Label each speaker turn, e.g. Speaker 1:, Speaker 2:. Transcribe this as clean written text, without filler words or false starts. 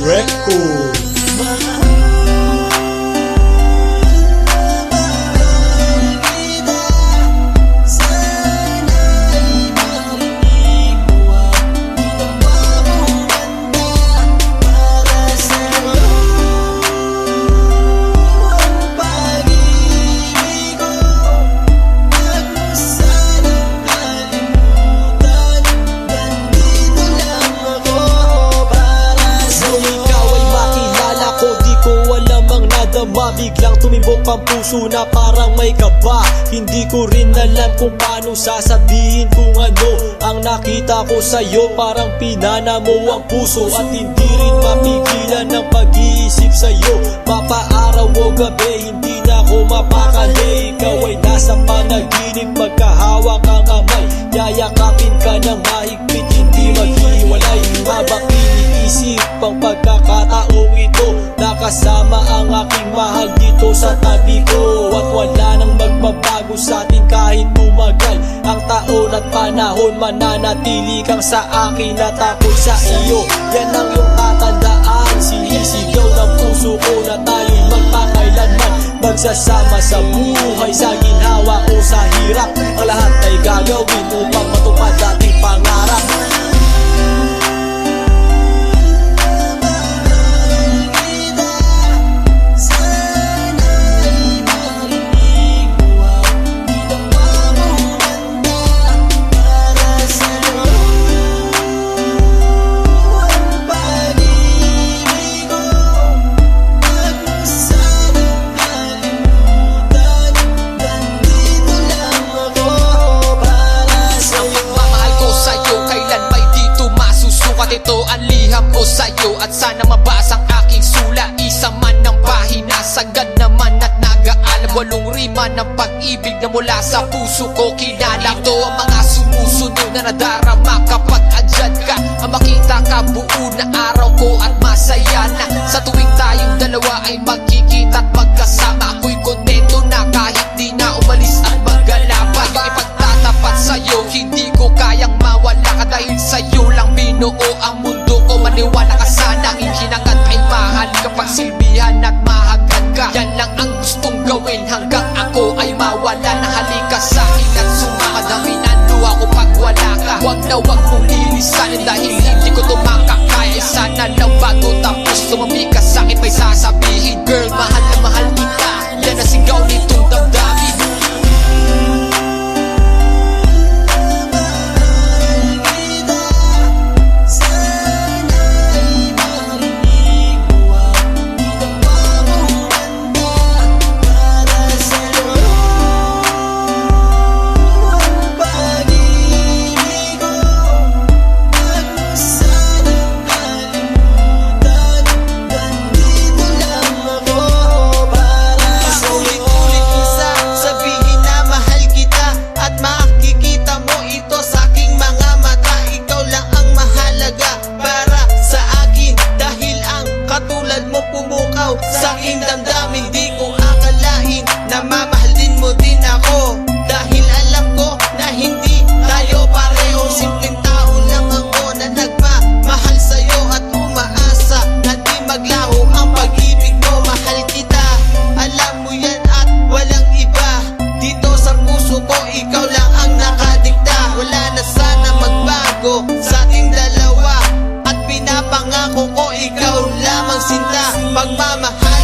Speaker 1: Record.
Speaker 2: Biglang tumibok ang puso na parang may kaba. Hindi ko rin alam kung paano sasabihin kung ano ang nakita ko sa'yo. Parang pinana mo ang puso at hindi rin mapigilan ng pag-iisip sa'yo. Mapaaraw o gabi, hindi na ako mapakali. Ikaw ay nasa panaginip, magkahawak ang kamay. Yayakapin ka ng mahigpit, hindi maghiwalay. Habang iniisip ang pagkakataong ito, nakasama ang aking mahal dito sa tabi ko. At wala nang magbabago sa atin kahit tumagal ang taon at panahon. Mananatili kang sa akin at ako sa iyo. Yan ang iyong tatandaan. Sinisigaw ng puso ko na tayo'y magpakailanman magsasama sa buhay, sa ginhawa o sa hirap. Ang lahat ay gagawin upang matupad ating pangarap. Ito ang liham ko sa'yo at sana mabasa ang aking sulat. Isa man ng pahina, sagad naman at nag-aalab. 8 rima ng pag-ibig na mula sa puso ko kinala. Ito ang mga sumusunod na nadarama kapag andyan ka. Ang makita ka buo na araw ko at masaya na. Sa tuwing tayong dalawa ay magkikita at magkasama, ako'y kontento na kahit di na umalis at maggalapag. Yung ipagtatapat sa'yo, hindi ko kayang mawala ka dahil sa'yo lang binuo ang mundo ko. Maniwala ka sana, ang hinangat ay mahal kapag silbihan at mahagad ka. Yan lang ang gustong gawin hanggang ako ay mawala na. Halika sa'kin at sumama, daminando ako pag wala ka. Huwag na huwag mong lilisanin dahil hindi ko ito makakaya. Sana lang bago tapos tumami ka sa'kin may sasabihin. Girl, mahal na mahal kita, yan ang sigaw nitong damdamin. Sa aking damdamin, di ko akalain na mamahalin mo din ako. Dahil alam ko na hindi tayo pareho. Simpleng tao lang ako na nagmamahal sa'yo at umaasa na di maglaho ang pag-ibig mo. Mahal kita, alam mo yan at walang iba. Dito sa puso ko, ikaw lang ang nakadikta. Wala na sana magbago sa ating dalawa at pinapangako ko ikaw lamang sinta. Magmamahal